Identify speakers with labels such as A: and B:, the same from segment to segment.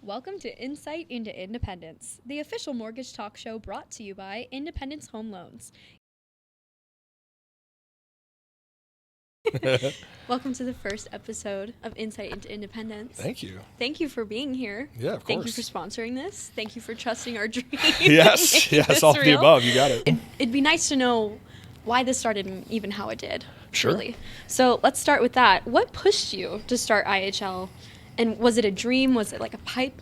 A: Welcome to Insight into Independence, the official mortgage talk show brought to you by Independence Home Loans. Welcome to the first episode of Insight into Independence.
B: Thank you.
A: Thank you for being here.
B: Yeah, of course.
A: Thank you for sponsoring this. Thank you for trusting our dream.
B: Yes, all of the above. You got it.
A: It'd be nice to know why this started and even how it did.
B: Sure.
A: Really. So let's start with that. What pushed you to start IHL? And was it a dream? Was it like a pipe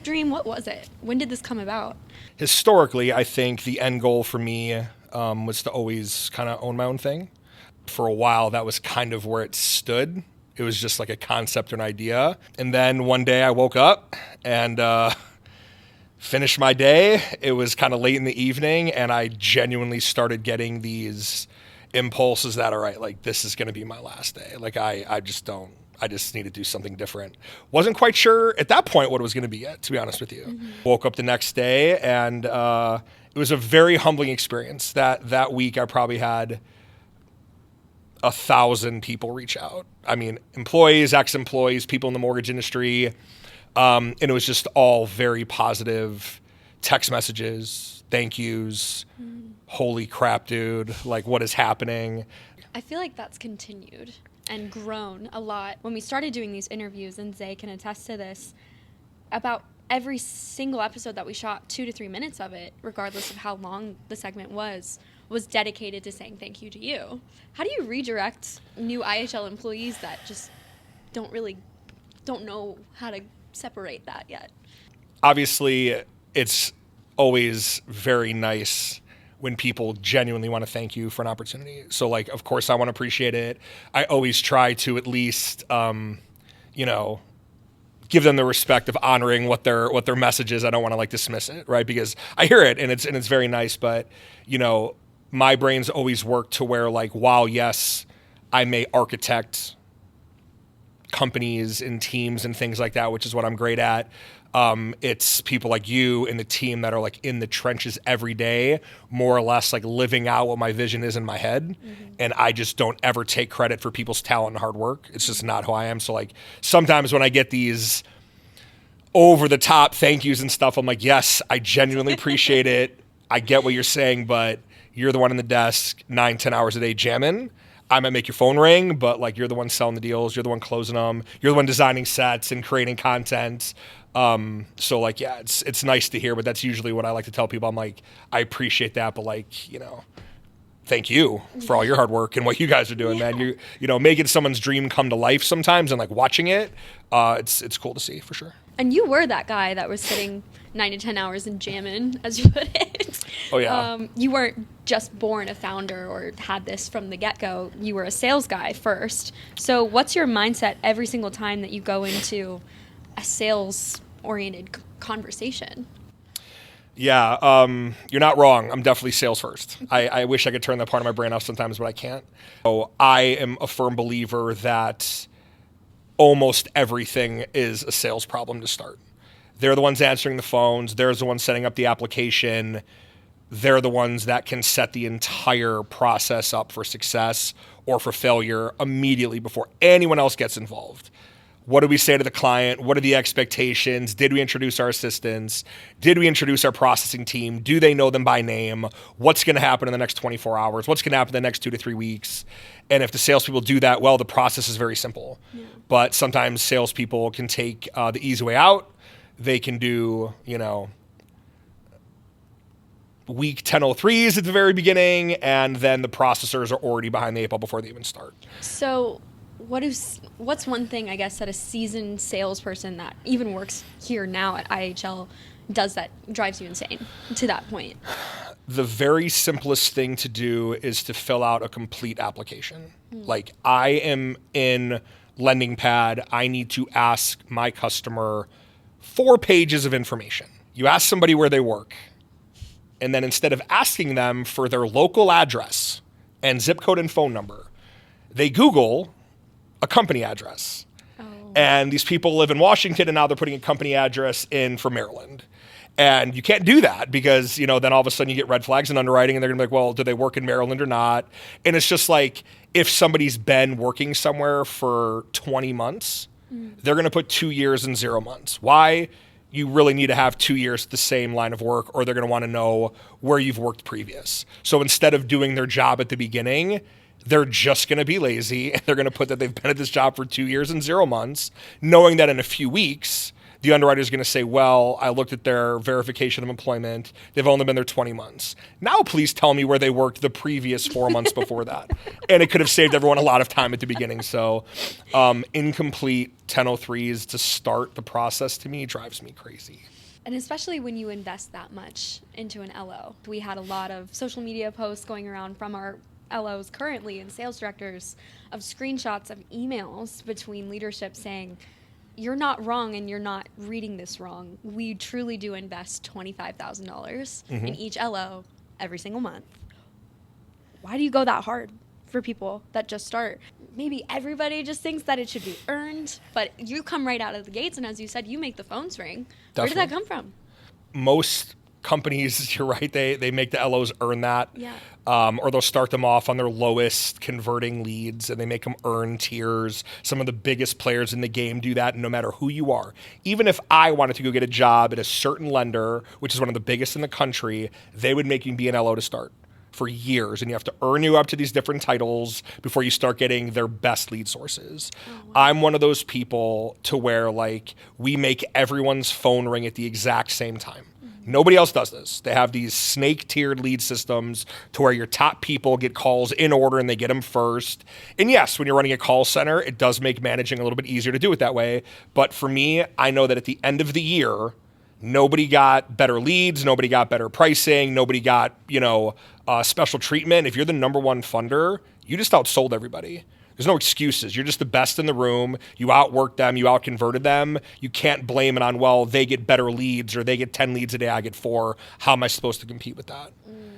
A: dream? What was it? When did this come about?
B: Historically, I think the end goal for me was to always kind of own my own thing. For a while, that was kind of where it stood. It was just like a concept or an idea. And then one day I woke up and finished my day. It was kind of late in the evening, and I genuinely started getting these impulses that, all right, like this is going to be my last day. Like I just need to do something different. Wasn't quite sure at that point what it was going to be yet, to be honest with you. Mm-hmm. Woke up the next day, and it was a very humbling experience. That week I probably had 1,000 people reach out. I mean, employees, ex-employees, people in the mortgage industry. And it was just all very positive text messages, thank yous, holy crap, dude, like what is happening?
A: I feel like that's continued and grown a lot. When we started doing these interviews, and Zay can attest to this, about every single episode that we shot, 2 to 3 minutes of it, regardless of how long the segment was dedicated to saying thank you to you. How do you redirect new IHL employees that just don't know how to separate that yet?
B: Obviously, it's always very nice when people genuinely want to thank you for an opportunity. So, like, of course, I want to appreciate it. I always try to at least, give them the respect of honoring what their message is. I don't want to like dismiss it, right? Because I hear it and it's very nice, but my brain's always worked to where, like, while yes, I may architect companies and teams and things like that, which is what I'm great at. It's people like you and the team that are like in the trenches every day, more or less like living out what my vision is in my head. Mm-hmm. And I just don't ever take credit for people's talent and hard work. It's just not who I am. So like sometimes when I get these over the top thank yous and stuff, I'm like, yes, I genuinely appreciate it. I get what you're saying, but you're the one in the desk 9-10 hours a day jamming. I might make your phone ring, but like you're the one selling the deals, you're the one closing them, you're the one designing sets and creating content. So like, yeah, it's nice to hear, but that's usually what I like to tell people. I'm like, I appreciate that, but like, thank you for all your hard work and what you guys are doing, man. You making someone's dream come to life sometimes and like watching it, it's cool to see for sure.
A: And you were that guy that was sitting 9 to 10 hours and jamming, as you put it.
B: Oh, yeah.
A: You weren't just born a founder or had this from the get-go. You were a sales guy first. So what's your mindset every single time that you go into a sales-oriented conversation?
B: Yeah, you're not wrong. I'm definitely sales first. I wish I could turn that part of my brain off sometimes, but I can't. So I am a firm believer that almost everything is a sales problem to start. They're the ones answering the phones. They're the ones setting up the application. They're the ones that can set the entire process up for success or for failure immediately before anyone else gets involved. What do we say to the client? What are the expectations? Did we introduce our assistants? Did we introduce our processing team? Do they know them by name? What's going to happen in the next 24 hours? What's going to happen in the next 2 to 3 weeks? And if the salespeople do that well, the process is very simple. Yeah. But sometimes salespeople can take the easy way out. They can do, week 1003s at the very beginning, and then the processors are already behind the 8 ball before they even start.
A: So what's one thing, I guess, that a seasoned salesperson that even works here now at IHL does that drives you insane to that point?
B: The very simplest thing to do is to fill out a complete application. Like, I am in Lending Pad. I need to ask my customer 4 pages of information. You ask somebody where they work, and then instead of asking them for their local address and zip code and phone number, they Google a company address. Oh. And these people live in Washington, and now they're putting a company address in for Maryland. And you can't do that because, then all of a sudden you get red flags in underwriting, and they're going to be like, well, do they work in Maryland or not? And it's just like, if somebody's been working somewhere for 20 months, they're going to put 2 years and 0 months. Why? you really need to have 2 years at the same line of work, or they're going to want to know where you've worked previous. So instead of doing their job at the beginning, they're just going to be lazy, and they're going to put that they've been at this job for 2 years and 0 months, knowing that in a few weeks, the underwriter is going to say, well, I looked at their verification of employment. They've only been there 20 months. Now please tell me where they worked the previous 4 months before that. And it could have saved everyone a lot of time at the beginning. So incomplete 1003s to start the process to me drives me crazy.
A: And especially when you invest that much into an LO. We had a lot of social media posts going around from our LOs currently and sales directors of screenshots of emails between leadership saying, you're not wrong and you're not reading this wrong. We truly do invest $25,000 in each LO every single month. Why do you go that hard for people that just start? Maybe everybody just thinks that it should be earned, but you come right out of the gates, and as you said, you make the phones ring. Definitely. Where did that come from?
B: Most companies, you're right, they make the LOs earn that.
A: Yeah.
B: Or they'll start them off on their lowest converting leads, and they make them earn tiers. Some of the biggest players in the game do that, no matter who you are. Even if I wanted to go get a job at a certain lender, which is one of the biggest in the country, they would make me be an LO to start for years, and you have to earn you up to these different titles before you start getting their best lead sources. Oh, wow. I'm one of those people to where, like, we make everyone's phone ring at the exact same time. Nobody else does this. They have these snake-tiered lead systems to where your top people get calls in order and they get them first. And yes, when you're running a call center, it does make managing a little bit easier to do it that way. But for me, I know that at the end of the year, nobody got better leads, nobody got better pricing, nobody got, special treatment. If you're the number one funder, you just outsold everybody. There's no excuses. You're just the best in the room. You outworked them. You outconverted them. You can't blame it on, well, they get better leads or they get 10 leads a day, I get 4. How am I supposed to compete with that?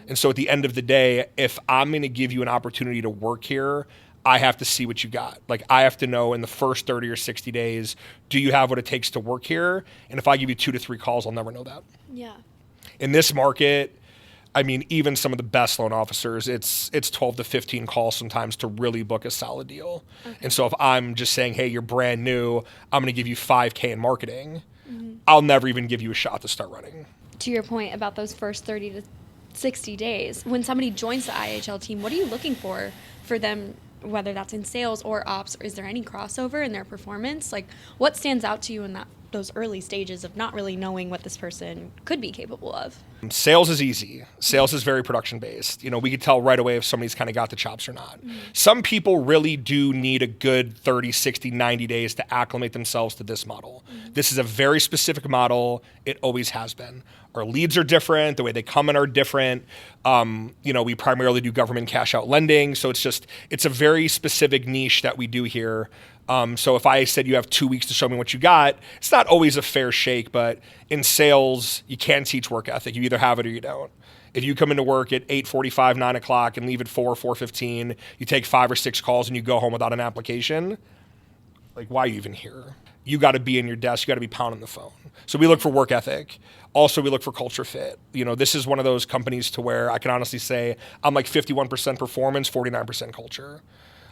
B: And so at the end of the day, if I'm going to give you an opportunity to work here, I have to see what you got. Like, I have to know in the first 30 or 60 days, do you have what it takes to work here? And if I give you 2 to 3 calls, I'll never know that.
A: Yeah.
B: In this market, I mean, even some of the best loan officers, it's 12 to 15 calls sometimes to really book a solid deal. Okay. And so if I'm just saying, hey, you're brand new, I'm going to give you $5K in marketing, I'll never even give you a shot to start running.
A: To your point about those first 30 to 60 days, when somebody joins the IHL team, what are you looking for them, whether that's in sales or ops, or is there any crossover in their performance? Like, what stands out to you in those early stages of not really knowing what this person could be capable of?
B: Sales is easy. Sales is very production-based. We could tell right away if somebody's kind of got the chops or not. Some people really do need a good 30, 60, 90 days to acclimate themselves to this model. This is a very specific model. It always has been. Our leads are different. The way they come in are different. We primarily do government cash out lending. So it's a very specific niche that we do here. So if I said you have 2 weeks to show me what you got, it's not always a fair shake, but in sales, you can teach work ethic. You either have it or you don't. If you come into work at 8:45, 9 o'clock and leave at 4:15, you take 5 or 6 calls and you go home without an application, like, why are you even here? You got to be in your desk. You got to be pounding the phone. So we look for work ethic. Also, we look for culture fit. This is one of those companies to where I can honestly say I'm like 51% performance, 49% culture.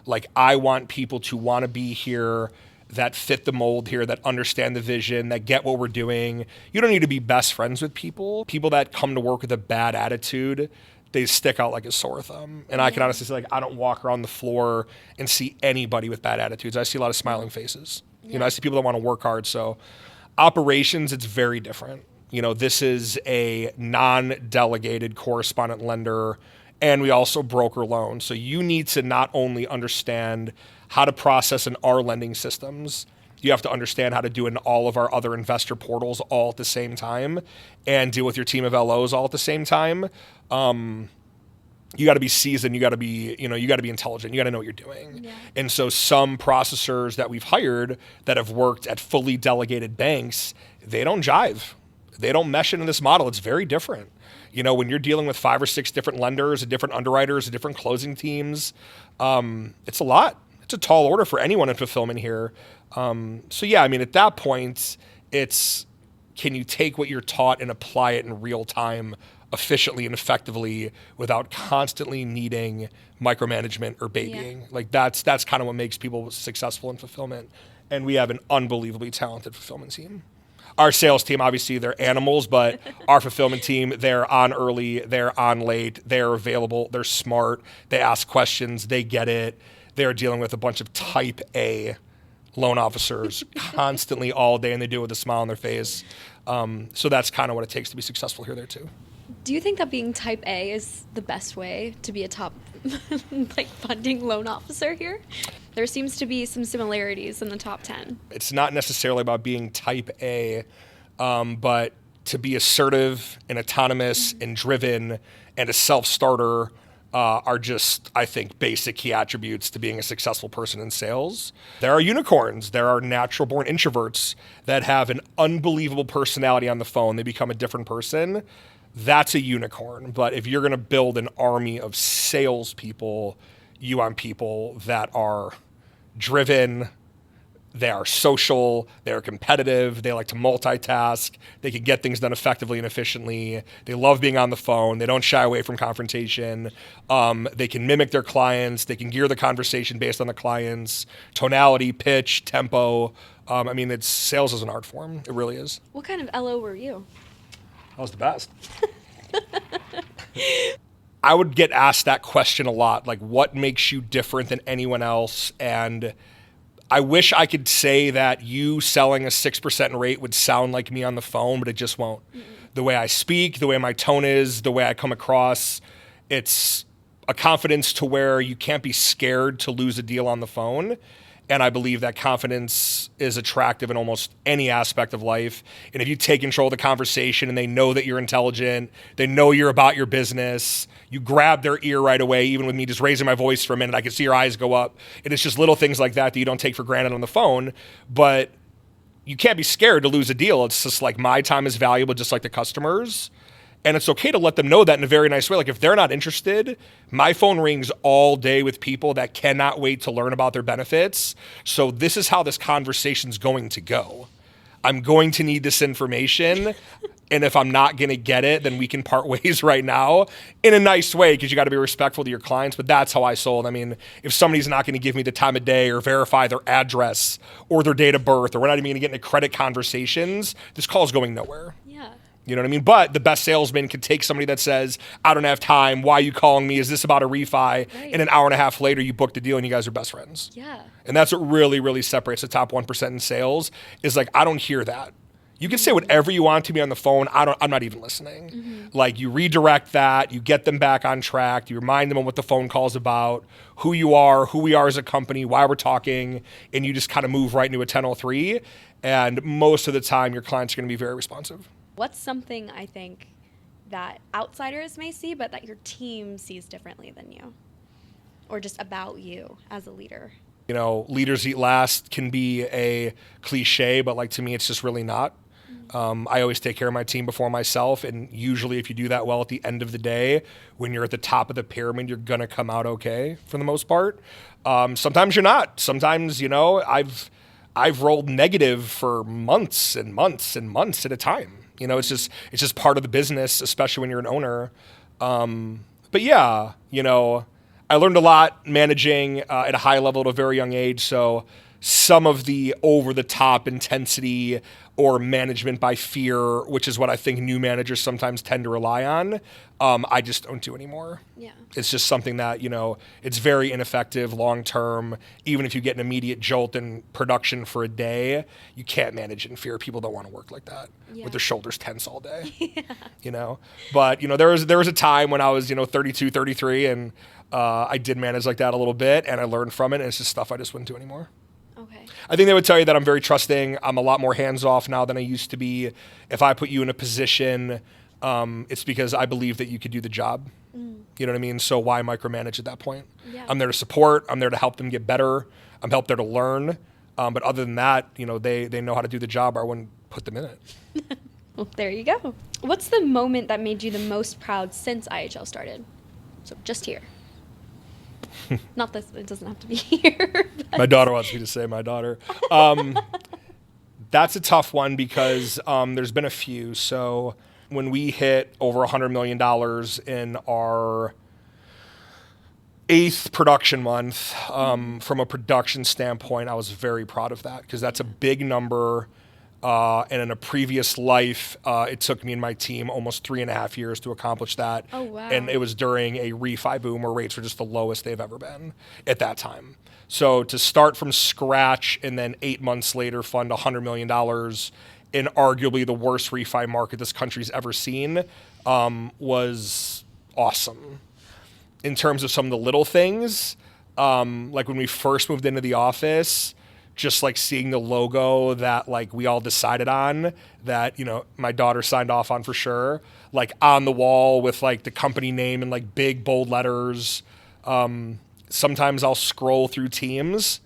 B: Like, I want people to want to be here, that fit the mold here, that understand the vision, that get what we're doing. You don't need to be best friends with people. People that come to work with a bad attitude, they stick out like a sore thumb. And I can honestly say, like, I don't walk around the floor and see anybody with bad attitudes. I see a lot of smiling faces. Yeah. I see people that want to work hard. So operations, it's very different. This is a non-delegated correspondent lender, and we also broker loans. So you need to not only understand how to process in our lending systems, you have to understand how to do it in all of our other investor portals all at the same time and deal with your team of LOs all at the same time. You got to be seasoned. You got to be, intelligent. You got to know what you're doing. Yeah. And so some processors that we've hired that have worked at fully delegated banks, they don't jive. They don't mesh into this model. It's very different. When you're dealing with 5 or 6 different lenders, different underwriters, different closing teams, it's a lot. It's a tall order for anyone in fulfillment here. At that point, it's, can you take what you're taught and apply it in real time efficiently and effectively without constantly needing micromanagement or babying? Yeah. Like, that's kind of what makes people successful in fulfillment. And we have an unbelievably talented fulfillment team. Our sales team, obviously, they're animals, but our fulfillment team, they're on early, they're on late, they're available, they're smart, they ask questions, they get it. They're dealing with a bunch of type A loan officers constantly all day, and they do it with a smile on their face. So that's kind of what it takes to be successful here, there too.
A: Do you think that being type A is the best way to be a top funding loan officer here? There seems to be some similarities in the top 10.
B: It's not necessarily about being type A, but to be assertive and autonomous and driven and a self-starter are just, I think, basic key attributes to being a successful person in sales. There are unicorns. There are natural-born introverts that have an unbelievable personality on the phone. They become a different person. That's a unicorn. But if you're going to build an army of salespeople, you want people that are driven, they are social, they're competitive, they like to multitask, they can get things done effectively and efficiently, they love being on the phone, they don't shy away from confrontation, they can mimic their clients, they can gear the conversation based on the clients, tonality, pitch, tempo. Sales is an art form. It really is.
A: What kind of LO were you?
B: I was the best. I would get asked that question a lot, like what makes you different than anyone else? And I wish I could say that you selling a 6% rate would sound like me on the phone, but it just won't. Mm-mm. The way I speak, the way my tone is, the way I come across, it's a confidence to where you can't be scared to lose a deal on the phone. And I believe that confidence is attractive in almost any aspect of life. And if you take control of the conversation and they know that you're intelligent, they know you're about your business, you grab their ear right away. Even with me just raising my voice for a minute, I can see your eyes go up. And it's just little things like that you don't take for granted on the phone. But you can't be scared to lose a deal. It's just like my time is valuable, just like the customers. And it's okay to let them know that in a very nice way. Like if they're not interested, my phone rings all day with people that cannot wait to learn about their benefits. So this is how this conversation's going to go. I'm going to need this information. And if I'm not going to get it, then we can part ways right now in a nice way, because you got to be respectful to your clients. But that's how I sold. I mean, if somebody's not going to give me the time of day or verify their address or their date of birth, or we're not even going to get into credit conversations, this call's going nowhere.
A: Yeah.
B: You know what I mean? But the best salesman can take somebody that says, I don't have time. Why are you calling me? Is this about a refi? Right. And an hour and a half later, you booked a deal and you guys are best friends.
A: Yeah.
B: And that's what really, really separates the top 1% in sales is like, I don't hear that. You can say whatever you want to me on the phone. I'm not even listening. Mm-hmm. Like you redirect that, you get them back on track, you remind them of what the phone call's about, who you are, who we are as a company, why we're talking, and you just kind of move right into a 1003. And most of the time, your clients are going to be very responsive.
A: What's something I think that outsiders may see, but that your team sees differently than you? Or just about you as a leader?
B: You know, leaders eat last can be a cliche, but like to me, it's just really not. I always take care of my team before myself. And usually if you do that well at the end of the day, when you're at the top of the pyramid, you're going to come out okay for the most part. Sometimes you're not. Sometimes, you know, I've rolled negative for months and months and months at a time. You know, it's just part of the business, especially when you're an owner. But yeah, you know, I learned a lot managing at a high level at a very young age. So some of the over-the-top intensity or management by fear, which is what I think new managers sometimes tend to rely on, I just don't do anymore. Yeah. It's just something that, you know, it's very ineffective long-term. Even if you get an immediate jolt in production for a day, you can't manage in fear. People don't want to work like that with their shoulders tense all day, you know. But, you know, there was a time when I was, you know, 32, 33, and I did manage like that a little bit, and I learned from it, and it's just stuff I just wouldn't do anymore.
A: Okay.
B: I think they would tell you that I'm very trusting. I'm a lot more hands-off now than I used to be. If I put you in a position, it's because I believe that you could do the job. Mm. You know what I mean? So why micromanage at that point? Yeah. I'm there to support. I'm there to help them get better. I'm there to learn. But other than that, you know, they know how to do the job, or I wouldn't put them in it.
A: Well, there you go. What's the moment that made you the most proud since IHL started? So just here. Not this, it doesn't have to be here.
B: My daughter wants me to say my daughter. That's a tough one because there's been a few. So when we hit over $100 million in our 8th production month, from a production standpoint, I was very proud of that because that's a big number. And in a previous life, it took me and my team almost 3.5 years to accomplish that.
A: Oh, wow.
B: And it was during a refi boom where rates were just the lowest they've ever been at that time. So to start from scratch and then 8 months later fund $100 million in arguably the worst refi market this country's ever seen was awesome. In terms of some of the little things, like when we first moved into the office, just like seeing the logo that like we all decided on, that, you know, my daughter signed off on for sure, like on the wall with like the company name in like big bold letters. Sometimes I'll scroll through Teams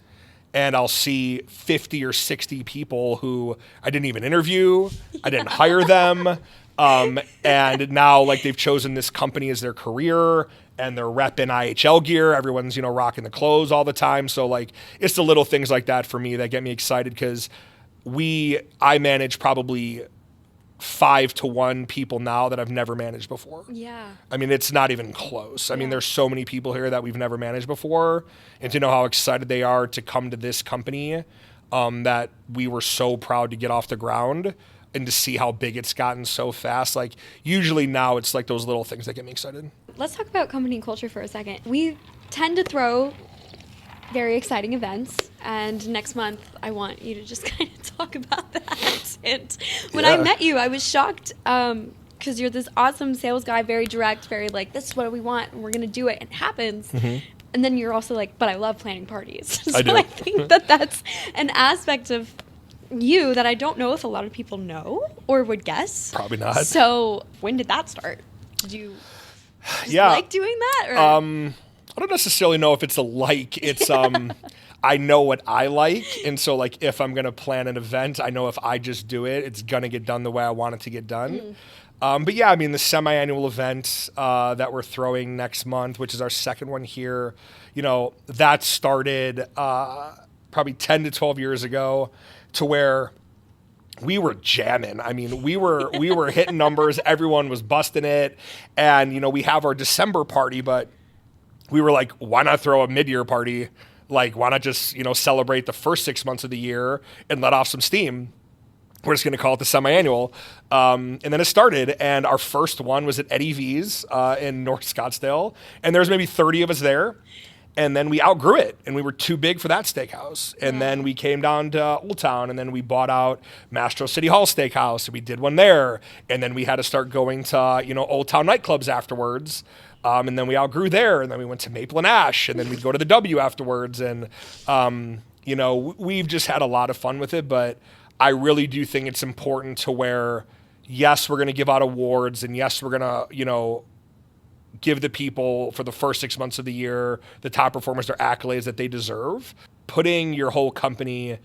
B: and I'll see 50 or 60 people who I didn't even interview. I didn't hire them. And now like they've chosen this company as their career and they're repping IHL gear. Everyone's, you know, rocking the clothes all the time. So like it's the little things like that for me that get me excited, because I manage probably 5 to 1 people now that I've never managed before.
A: Yeah.
B: I mean, it's not even close. I mean, there's so many people here that we've never managed before, and to know how excited they are to come to this company that we were so proud to get off the ground, and to see how big it's gotten so fast. Like usually now it's like those little things that get me excited.
A: Let's talk about company culture for a second. We tend to throw very exciting events, and next month I want you to just kind of talk about that. And when I met you, I was shocked because you're this awesome sales guy, very direct, very like, this is what we want and we're gonna do it, and it happens. Mm-hmm. And then you're also like, but I love planning parties. So
B: I do.
A: I think that that's an aspect of you that I don't know if a lot of people know or would guess.
B: Probably not.
A: So when did that start? Did you just like doing that? Or?
B: I don't necessarily know if it's a like. It's I know what I like, and so like if I'm gonna plan an event, I know if I just do it, it's gonna get done the way I want it to get done. But yeah, I mean the semi-annual event that we're throwing next month, which is our second one here, you know, that started probably 10 to 12 years ago, to where we were jamming. I mean, we were hitting numbers. Everyone was busting it, and you know, we have our December party, but we were like, why not throw a mid-year party? Like, why not just, you know, celebrate the first 6 months of the year and let off some steam? We're just going to call it the semi-annual. And then it started, and our first one was at Eddie V's in North Scottsdale, and there's maybe 30 of us there. And then we outgrew it, and we were too big for that steakhouse. And then we came down to Old Town, and then we bought out Mastro City Hall Steakhouse, and we did one there. And then we had to start going to, you know, Old Town nightclubs afterwards. And then we outgrew there, and then we went to Maple and Ash, and then we'd go to the W afterwards. And, you know, we've just had a lot of fun with it, but I really do think it's important to where, yes, we're going to give out awards, and yes, we're going to, you know, give the people for the first 6 months of the year, the top performers, their accolades that they deserve. Putting your whole company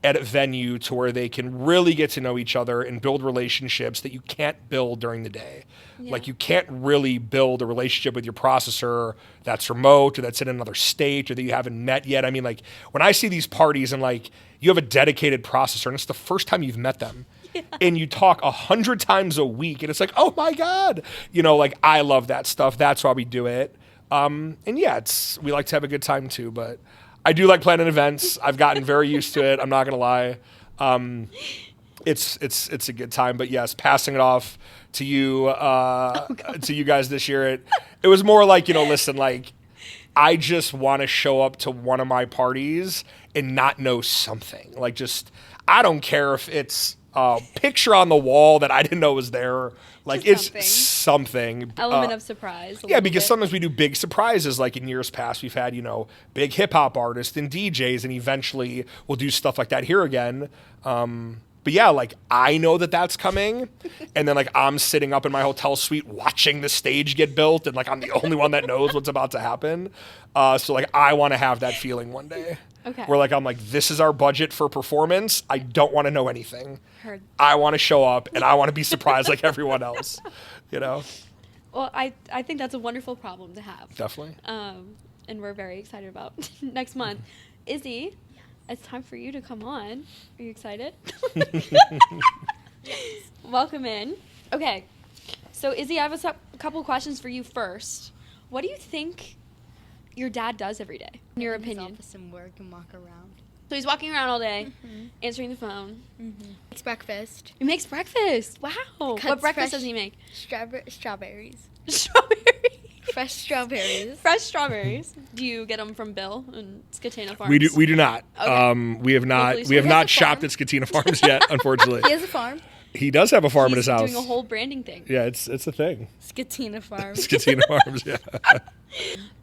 B: at a venue to where they can really get to know each other and build relationships that you can't build during the day. Yeah. Like you can't really build a relationship with your processor that's remote or that's in another state or that you haven't met yet. I mean, like when I see these parties and like you have a dedicated processor and it's the first time you've met them. Yeah. And you talk 100 times a week and it's like, oh my God, you know, like I love that stuff. That's why we do it. And yeah, we like to have a good time too, but I do like planning events. I've gotten very used to it. I'm not going to lie. It's a good time, but yes, passing it off to you, to you guys this year, it was more like, you know, listen, like I just want to show up to one of my parties and not know something. Like just, I don't care if it's a picture on the wall that I didn't know was there. Like just it's something.
A: Element of surprise.
B: Yeah, because sometimes we do big surprises. Like in years past, we've had, you know, big hip hop artists and DJs, and eventually we'll do stuff like that here again. But yeah, like I know that that's coming, and then like I'm sitting up in my hotel suite watching the stage get built, and like I'm the only one that knows what's about to happen. So like I want to have that feeling one day.
A: Okay.
B: Where like I'm like, this is our budget for performance. I don't want to know anything.
A: Heard.
B: I want to show up and I want to be surprised like everyone else. You know?
A: Well, I think that's a wonderful problem to have.
B: Definitely.
A: And we're very excited about next month. Izzy, it's time for you to come on. Are you excited? Yes. Welcome in. Okay. So Izzy, I have a couple questions for you first. What do you think your dad does every day, in your opinion?
C: His office and work and walk around.
A: So he's walking around all day, answering the phone.
C: Makes breakfast.
A: He makes breakfast. Wow. What
C: Cuts
A: breakfast
C: fresh
A: does he make?
C: Strawberries.
A: Strawberries.
C: Fresh strawberries.
A: Fresh strawberries. Do you get them from Bill and Scatena Farms?
B: We do not.
A: Okay.
B: We have not
A: Locally
B: we have
A: sourced.
B: not shopped at Scatina Farms yet, unfortunately.
C: He has a farm.
B: He does have a farm in
A: He's
B: his house.
A: doing a whole branding thing.
B: Yeah, it's a thing.
C: Scatina Farm.
B: Scatina Farms, yeah.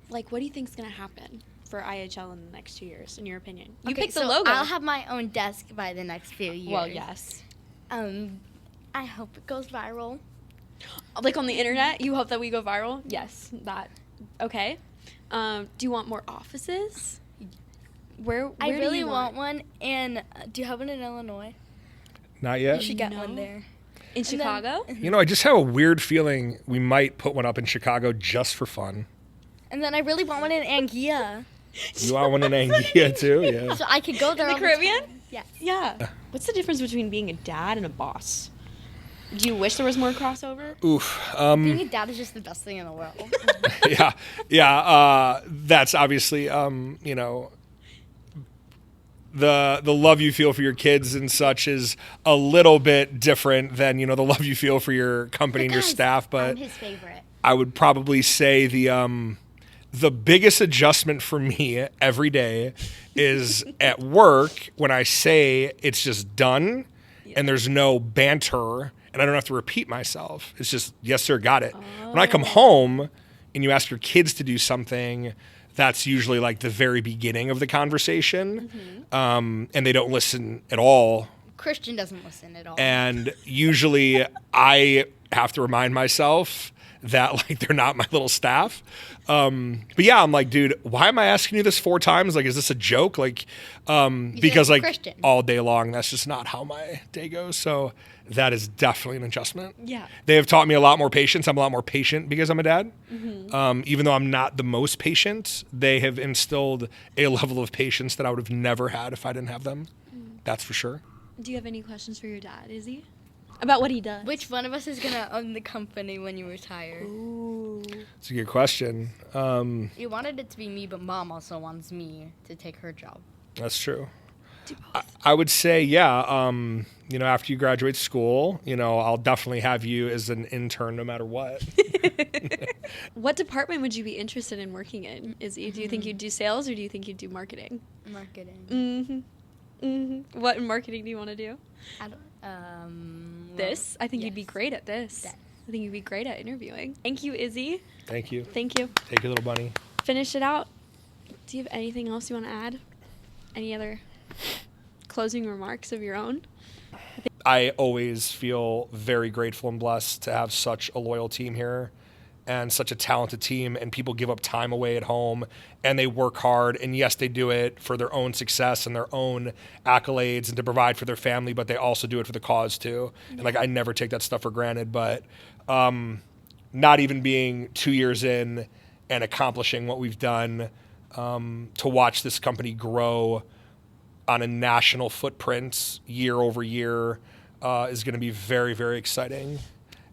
A: Like, what do you think's going to happen for IHL in the next 2 years, in your opinion? You
C: Okay,
A: picked the
C: so
A: logo.
C: I'll have my own desk by the next few years.
A: Well, yes.
C: I hope it goes viral.
A: Like on the internet, you hope that we go viral? Yes, that. Okay. Do you want more offices? Where
C: I
A: do
C: really
A: you
C: want one. And do you have one in Illinois?
B: Not
C: You
B: yet.
C: should get
A: No.
C: one there.
A: In
C: And then-
A: Chicago?
B: You know, I just have a weird feeling we might put one up in Chicago just for fun.
C: And then I really want one in Anguilla.
B: You want one in Anguilla too? Yeah.
C: So I could go there
A: In the
C: all
A: Caribbean?
C: time. Yes.
A: Yeah. What's the difference between being a dad and a boss? Do you wish there was more crossover?
B: Oof.
C: Being a dad is just the best thing in the world.
B: Yeah. That's obviously, you know, the love you feel for your kids and such is a little bit different than, you know, the love you feel for your company and your
C: Guys,
B: staff. But
C: I'm his favorite.
B: I would probably say the biggest adjustment for me every day is at work when I say it's just done and there's no banter and I don't have to repeat myself. It's just, yes, sir, got it. When I come home and you ask your kids to do something, that's usually like the very beginning of the conversation. And they don't listen at all.
C: Christian doesn't listen at all.
B: And usually I have to remind myself that like they're not my little staff. But yeah, I'm like, dude, why am I asking you this 4 times? Like, is this a joke? Like, because like
C: Christian.
B: all day long, that's just not how my day goes. So that is definitely an adjustment.
A: Yeah.
B: They have taught me a lot more patience. I'm a lot more patient because I'm a dad. Even though I'm not the most patient, they have instilled a level of patience that I would have never had if I didn't have them. That's for sure.
A: Do you have any questions for your dad, Izzy? About what he does?
C: Which one of us is going to own the company when you retire?
A: Ooh.
B: It's a good question.
C: You wanted it to be me, but Mom also wants me to take her job.
B: That's true.
A: Do both.
B: I would say, yeah, you know, after you graduate school, you know, I'll definitely have you as an intern no matter what.
A: What department would you be interested in working in, Izzy? Do you think you'd do sales or do you think you'd do marketing?
C: Marketing.
A: What in marketing do you want to do?
C: I don't,
A: This? I think you'd be
C: yes.
A: great at this.
C: That.
A: I think you'd be great at interviewing. Thank you, Izzy.
B: Thank you.
A: Thank you.
B: Take your little bunny.
A: Finish it out. Do you have anything else you want to add? Any other closing remarks of your own?
B: I always feel very grateful and blessed to have such a loyal team here and such a talented team, and people give up time away at home and they work hard, and yes, they do it for their own success and their own accolades and to provide for their family, but they also do it for the cause too. And like, I never take that stuff for granted, but not even being 2 years in and accomplishing what we've done, to watch this company grow on a national footprint year over year is going to be very, very exciting.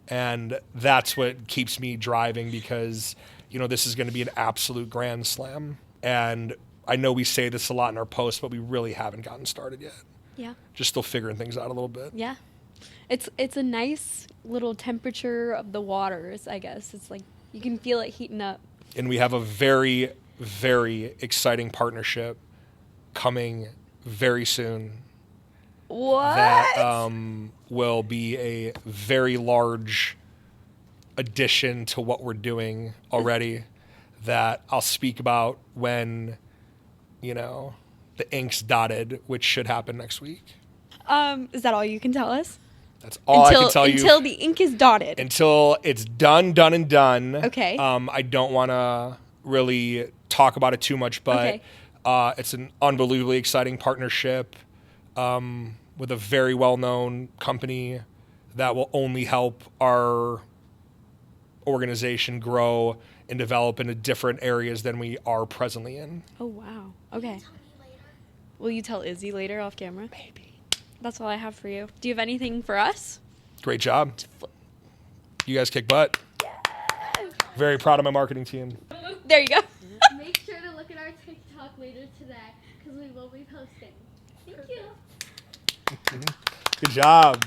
B: And that's what keeps me driving because, you know, this is going to be an absolute grand slam. And I know we say this a lot in our posts, but we really haven't gotten started yet.
A: Yeah.
B: Just still figuring things out a little bit.
A: Yeah. It's a nice little temperature of the waters, I guess. It's like you can feel it heating up.
B: And we have a very, very exciting partnership coming very soon.
A: What?
B: That will be a very large addition to what we're doing already that I'll speak about when, you know, the ink's dotted, which should happen next week.
A: Is that all you can tell us?
B: That's all I can tell you.
A: Until the ink is dotted.
B: Until it's done, and done.
A: Okay.
B: I don't want to really talk about it too much, but
A: Okay.
B: it's an unbelievably exciting partnership with a very well-known company that will only help our organization grow and develop into different areas than we are presently in.
A: Oh, wow. Okay. Will you tell Izzy later off camera?
B: Maybe.
A: That's all I have for you. Do you have anything for us?
B: Great job. You guys kick butt. Very proud of my marketing team.
A: There you go.
C: Make sure to look at our TikTok later today because we will be posting.
A: Thank you.
B: Good job.